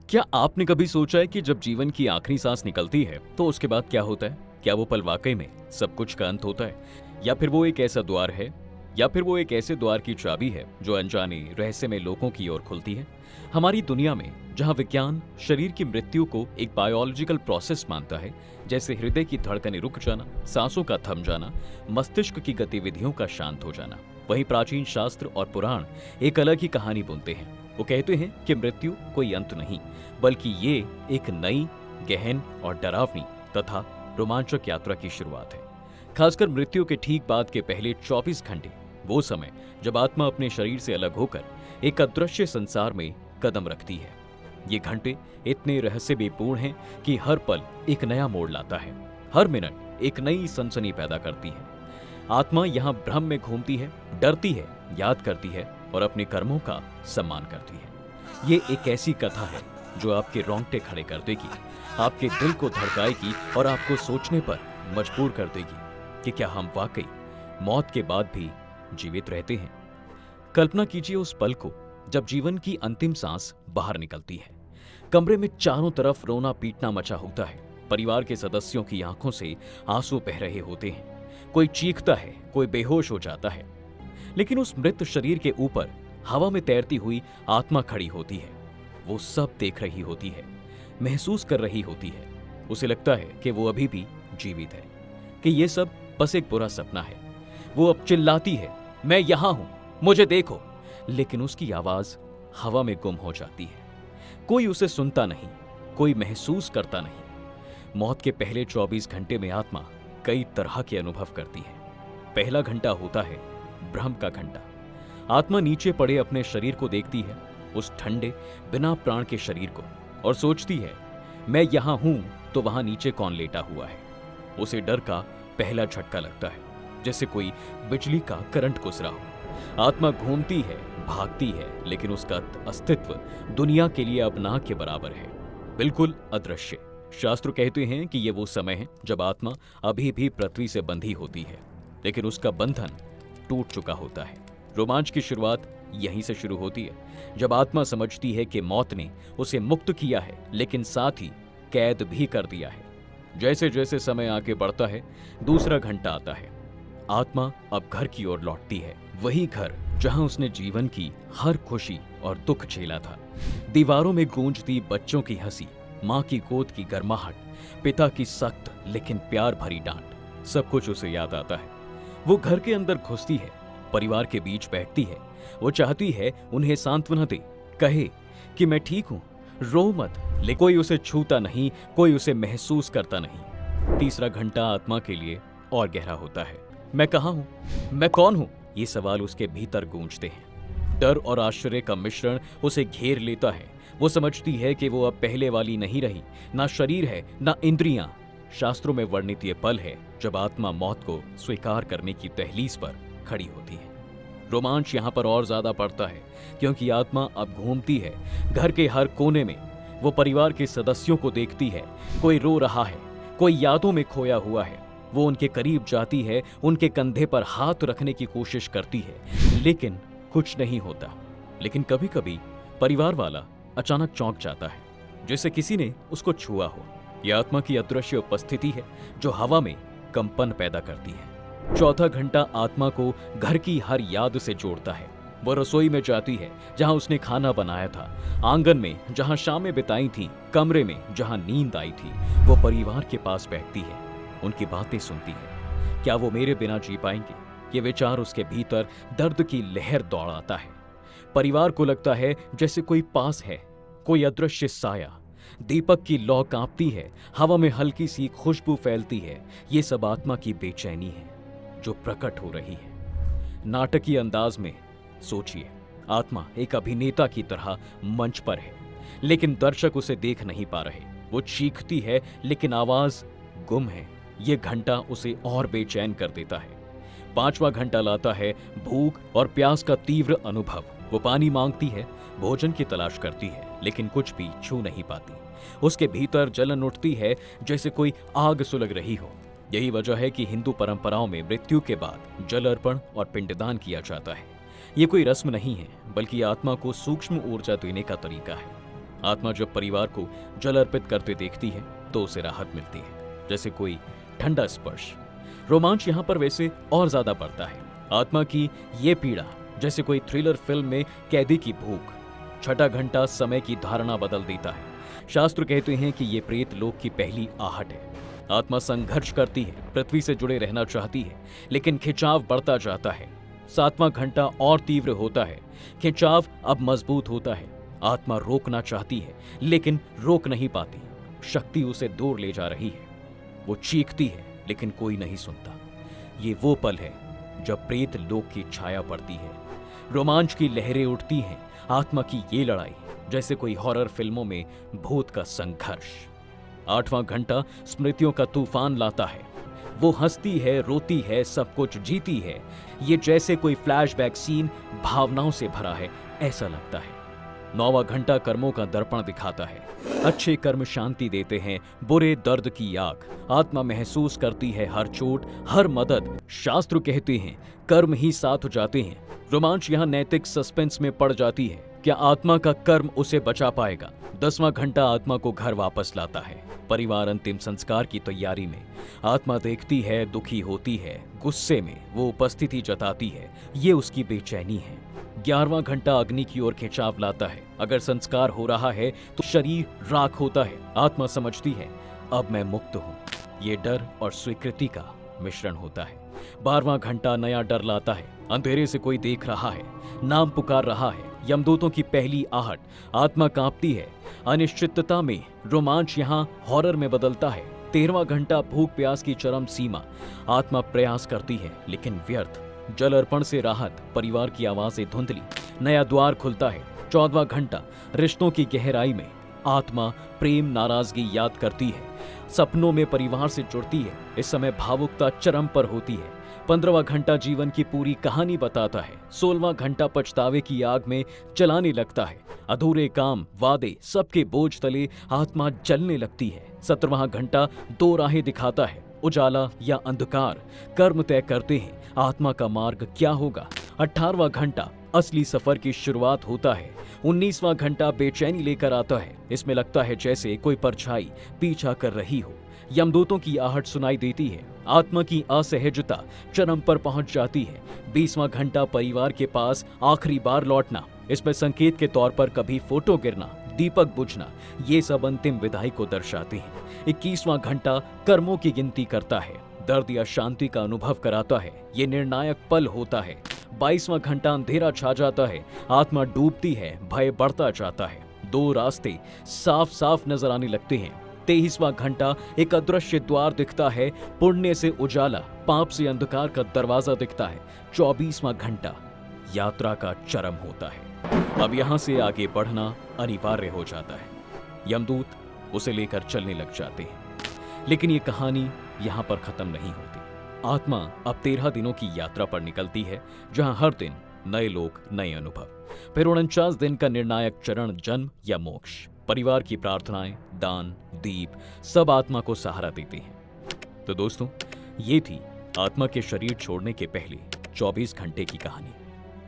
क्या आपने कभी सोचा है कि जब जीवन की आखिरी सांस निकलती है तो उसके बाद क्या होता है? क्या वो पल वाकई में सब कुछ का अंत होता है, या फिर वो एक ऐसा द्वार है, या फिर वो एक ऐसे द्वार की चाबी है जो अनजाने रहस्यमय लोगों की ओर खुलती है? हमारी दुनिया में जहां विज्ञान शरीर की मृत्यु को एक बायोलॉजिकल प्रोसेस मानता है, जैसे हृदय की धड़कनें रुक जाना, सांसों का थम जाना, मस्तिष्क की गतिविधियों का शांत हो जाना, वहीं प्राचीन शास्त्र और पुराण एक अलग ही कहानी बुनते हैं। वो कहते हैं कि मृत्यु कोई अंत नहीं, बल्कि ये एक नई, गहन और डरावनी तथा रोमांचक यात्रा की शुरुआत है। खासकर मृत्यु के ठीक बाद के पहले 24 घंटे, वो समय जब आत्मा अपने शरीर से अलग होकर एक अदृश्य संसार में कदम रखती है। ये घंटे इतने रहस्यपूर्ण हैं कि हर पल एक नया मोड़ लाता है, हर मिनट एक नई सनसनी पैदा करती है। आत्मा यहाँ भ्रम में घूमती है, डरती है, याद करती है और अपने कर्मों का सम्मान करती है। ये एक ऐसी कथा है जो आपके रोंगटे खड़े कर देगी, आपके दिल को धड़काएगी और आपको सोचने पर मजबूर कर देगी कि क्या हम वाकई मौत के बाद भी जीवित रहते हैं। कल्पना कीजिए उस पल को जब जीवन की अंतिम सांस बाहर निकलती है। कमरे में चारों तरफ रोना पीटना मचा होता है। परिवार के सदस्यों की आंखों से आंसू बह रहे होते हैं। कोई चीखता है, कोई बेहोश हो जाता है, लेकिन उस मृत शरीर के ऊपर हवा में तैरती हुई आत्मा खड़ी होती है। वो सब देख रही होती है, महसूस कर रही होती है। उसे लगता है कि वो अभी भी जीवित है, कि ये सब बस एक बुरा सपना है। वो अब चिल्लाती है, मैं यहां हूं, मुझे देखो, लेकिन उसकी आवाज हवा में गुम हो जाती है। कोई उसे सुनता नहीं, कोई महसूस करता नहीं। मौत के पहले 24 घंटे में आत्मा कई तरह के अनुभव करती है। पहला घंटा होता है भ्रम का घंटा। आत्मा नीचे पड़े अपने शरीर को देखती है, उस ठंडे बिना प्राण के शरीर को, और सोचती है, मैं यहां हूं तो वहां नीचे कौन लेटा हुआ है। उसे डर का पहला झटका लगता है, जैसे कोई बिजली का करंट गुजरा हो। आत्मा घूमती है, भागती है, लेकिन उसका अस्तित्व दुनिया के लिए अब ना के बराबर है, बिल्कुल अदृश्य। शास्त्र कहते हैं कि ये वो समय है जब आत्मा अभी भी पृथ्वी से बंधी होती है, लेकिन उसका बंधन टूट चुका होता है। रोमांच की शुरुआत यहीं से शुरू होती है, जब आत्मा समझती है कि मौत ने उसे मुक्त किया है, लेकिन साथ ही कैद भी कर दिया है। जैसे जैसे समय आगे बढ़ता है, दूसरा घंटा आता है। आत्मा अब घर की ओर लौटती है, वही घर जहां उसने जीवन की हर खुशी और दुख झेला था। दीवारों में गूंजती बच्चों की हंसी, माँ की गोद की गर्माहट, पिता की सख्त लेकिन प्यार भरी डांट, सब कुछ उसे याद आता है। वो घर के अंदर घुसती है, परिवार के बीच बैठती है। वो चाहती है उन्हें सांत्वना दे, कहे कि मैं ठीक हूं, रो मत, लेकिन कोई उसे छूता नहीं, कोई उसे महसूस करता नहीं। तीसरा घंटा आत्मा के लिए और गहरा होता है। मैं कहाँ हूं, मैं कौन हूं, ये सवाल उसके भीतर गूंजते हैं। डर और आश्चर्य का मिश्रण उसे घेर लेता है। वो समझती है कि वो अब पहले वाली नहीं रही, ना शरीर है, ना इंद्रियां। शास्त्रों में वर्णित ये पल है जब आत्मा मौत को स्वीकार करने की दहलीज पर खड़ी होती है। रोमांच यहाँ पर और ज्यादा बढ़ता है, क्योंकि आत्मा अब घूमती है घर के हर कोने में। वो परिवार के सदस्यों को देखती है, कोई रो रहा है, कोई यादों में खोया हुआ है। वो उनके करीब जाती है, उनके कंधे पर हाथ रखने की कोशिश करती है, लेकिन कुछ नहीं होता। लेकिन कभी कभी परिवार वाला अचानक चौंक जाता है, जैसे किसी ने उसको छुआ हो। यह आत्मा की अदृश्य उपस्थिति है जो हवा में कंपन पैदा करती है। चौथा घंटा आत्मा को घर की हर याद से जोड़ता है। वो रसोई में जाती है जहां उसने खाना बनाया था, आंगन में जहां शामें बिताई थी, कमरे में जहां नींद आई थी। वो परिवार के पास बैठती है, उनकी बातें सुनती है। क्या वो मेरे बिना जी पाएंगे? ये विचार उसके भीतर दर्द की लहर दौड़ाता है। परिवार को लगता है जैसे कोई पास है, कोई अदृश्य साया। दीपक की लौ कांपती है, हवा में हल्की सी खुशबू फैलती है। ये सब आत्मा की बेचैनी है जो प्रकट हो रही है। नाटकीय अंदाज में सोचिए, आत्मा एक अभिनेता की तरह मंच पर है, लेकिन दर्शक उसे देख नहीं पा रहे। वो चीखती है, लेकिन आवाज गुम है। ये घंटा उसे और बेचैन कर देता है। पांचवा घंटा लाता है भूख और प्यास का तीव्र अनुभव। वो पानी मांगती है, भोजन की तलाश करती है, लेकिन कुछ भी छू नहीं पाती। उसके भीतर जलन उठती है, जैसे कोई आग सुलग रही हो। यही वजह है कि हिंदू परंपराओं में मृत्यु के बाद जल अर्पण और पिंडदान किया जाता है। ये कोई रस्म नहीं है, बल्कि आत्मा को सूक्ष्म ऊर्जा देने का तरीका है। आत्मा जब परिवार को जल अर्पित करते देखती है तो उसे राहत मिलती है, जैसे कोई ठंडा स्पर्श। रोमांच यहाँ पर वैसे और ज्यादा बढ़ता है। आत्मा की ये पीड़ा जैसे कोई थ्रिलर फिल्म में कैदी की भूख। छठा घंटा समय की धारणा बदल देता है। शास्त्र कहते हैं कि ये प्रेत लोक की पहली आहट है। आत्मा संघर्ष करती है, पृथ्वी से जुड़े रहना चाहती है, लेकिन खिंचाव बढ़ता जाता है। सातवां घंटा और तीव्र होता है। खिंचाव अब मजबूत होता है। आत्मा रोकना चाहती है, लेकिन रोक नहीं पाती। शक्ति उसे दूर ले जा रही है। वो चीखती है, लेकिन कोई नहीं सुनता। ये वो पल है जब प्रेत लोक की छाया पड़ती है। रोमांच की लहरें उठती हैं। आत्मा की ये लड़ाई जैसे कोई हॉरर फिल्मों में भूत का संघर्ष। आठवां घंटा स्मृतियों का तूफान लाता है। वो हंसती है, रोती है, सब कुछ जीती है। ये जैसे कोई फ्लैशबैक सीन भावनाओं से भरा है ऐसा लगता है। नौवां घंटा कर्मों का दर्पण दिखाता है। अच्छे कर्म शांति देते हैं, बुरे दर्द की आग। आत्मा महसूस करती है हर चोट, हर मदद। शास्त्र कहते हैं कर्म ही साथ जाते हैं। रोमांच यहाँ नैतिक सस्पेंस में पड़ जाती है। क्या आत्मा का कर्म उसे बचा पाएगा? 10वां घंटा आत्मा को घर वापस लाता है। परिवार अंतिम संस्कार की तैयारी में। आत्मा देखती है, दुखी होती है, गुस्से में वो उपस्थिति जताती है। ये उसकी बेचैनी है। 11वां घंटा अग्नि की ओर खिंचाव लाता है। अगर संस्कार हो रहा है तो शरीर राख होता है। आत्मा समझती है अब मैं मुक्त हूँ। ये डर और स्वीकृति का मिश्रण होता है। 12वां घंटा नया डर लाता है। अंधेरे से कोई देख रहा है, नाम पुकार रहा है। यमदूतों की पहली आहट। आत्मा कांपती है। अनिश्चितता में रोमांच यहाँ हॉरर में बदलता है। 13वां घंटा भूख प्यास की चरम सीमा। आत्मा प्रयास करती है, लेकिन व्यर्थ। जल अर्पण से राहत, परिवार की आवाजें धुंधली। नया द्वार खुलता है। 14वां घंटा रिश्तों की गहराई में। आत्मा प्रेम नाराजगी याद करती है। सपनों में परिवार से जुड़ती है। इस समय भावुकता चरम पर होती है। 15वां घंटा जीवन की पूरी कहानी बताता है। 16वां घंटा पछतावे की आग में जलाने लगता है। अधूरे काम, वादे, सबके बोझ तले आत्मा जलने लगती है। 17वां घंटा दो राहें दिखाता है, उजाला या अंधकार। कर्म तय करते हैं आत्मा का मार्ग क्या होगा। 18वां घंटा असली सफर की शुरुआत होता है। 19वां घंटा बेचैनी लेकर आता है। इसमें लगता है जैसे कोई परछाई पीछा कर रही हो। यमदूतों की आहट सुनाई देती है। आत्मा की असहजता चरम पर पहुंच जाती है। 20वां घंटा परिवार के पास आखिरी बार लौटना। इसमें संकेत के तौर पर कभी फोटो गिरना, दीपक बुझना, ये सब अंतिम विदाई को दर्शाते हैं। 21वां घंटा कर्मों की गिनती करता है। दर्द या शांति का अनुभव कराता है। ये निर्णायक पल होता है। 22वां घंटा अंधेरा छा जाता है। आत्मा डूबती है, भय बढ़ता जाता है। दो रास्ते साफ साफ नजर आने लगते हैं। 23वां घंटा एक अदृश्य द्वार दिखता है। पुण्य से उजाला, पाप से अंधकार का दरवाजा दिखता है। 24वां घंटा यात्रा का चरम होता है। अब यहाँ से आगे बढ़ना अनिवार्य हो जाता है। यमदूत उसे लेकर चलने लग जाते हैं। लेकिन ये कहानी यहाँ पर खत्म नहीं होती। आत्मा अब 13 दिनों की यात्रा पर निकलती है, जहाँ हर दिन नए लोग, नए अनुभव। फिर 49 दिन का निर्णायक चरण, जन्म या मोक्ष। परिवार की प्रार्थनाएं, दान, दीप, सब आत्मा को सहारा देते हैं। तो दोस्तों, ये थी आत्मा के शरीर छोड़ने के पहले 24 घंटे की कहानी।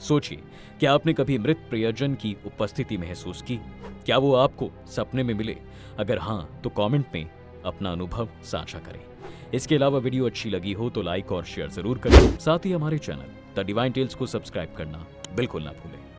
सोचिए, क्या आपने कभी मृत प्रियजन की उपस्थिति महसूस की? क्या वो आपको सपने में मिले? अगर हाँ, तो कमेंट में अपना अनुभव साझा करें। इसके अलावा वीडियो अच्छी लगी हो तो लाइक और शेयर जरूर करें। साथ ही हमारे चैनल द डिवाइन टेल्स को सब्सक्राइब करना बिल्कुल ना भूलें।